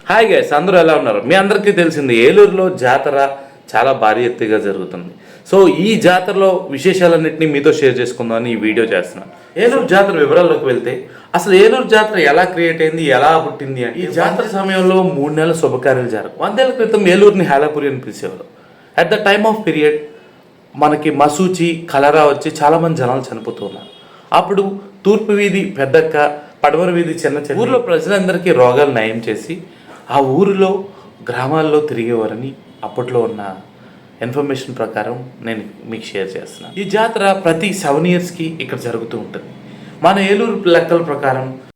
Hi guys, అందరూ ఎలా ఉన్నారు? మీ అందరికీ తెలిసింది ఏలూరులో జాతర చాలా భారీ ఎత్తుగా జరుగుతుంది. సో ఈ జాతరలో విశేషాలన్నింటినీ మీతో షేర్ చేసుకుందామని ఈ వీడియో చేస్తున్నాను. ఏలూరు జాతర వివరాల్లోకి వెళ్తే అసలు ఏలూరు జాతర ఎలా క్రియేట్ అయింది, ఎలా పుట్టింది అంటే ఈ జాతర సమయంలో 3 నెలల శుభకార్యాలు జరగవు. 100 ఏళ్ల క్రితం ఏలూరుని హేలాపురి అని పిలిచేవారు. At the time of period మనకి మసూచి, కలరా వచ్చి చాలామంది జనాలు చనిపోతూ ఉన్నారు. అప్పుడు తూర్పు వీధి పెద్దక్క, పడమర వీధి చిన్న ఊర్లో ప్రజలందరికీ రోగాలు నయం చేసి ఆ ఊరిలో గ్రామాల్లో తిరిగేవారని అప్పట్లో ఉన్న ఇన్ఫర్మేషన్ ప్రకారం నేను మీకు షేర్ చేస్తున్నాను. ఈ జాతర ప్రతి 7 ఇయర్స్కి ఇక్కడ జరుగుతూ ఉంటుంది. మన ఏలూరు లెక్కల ప్రకారం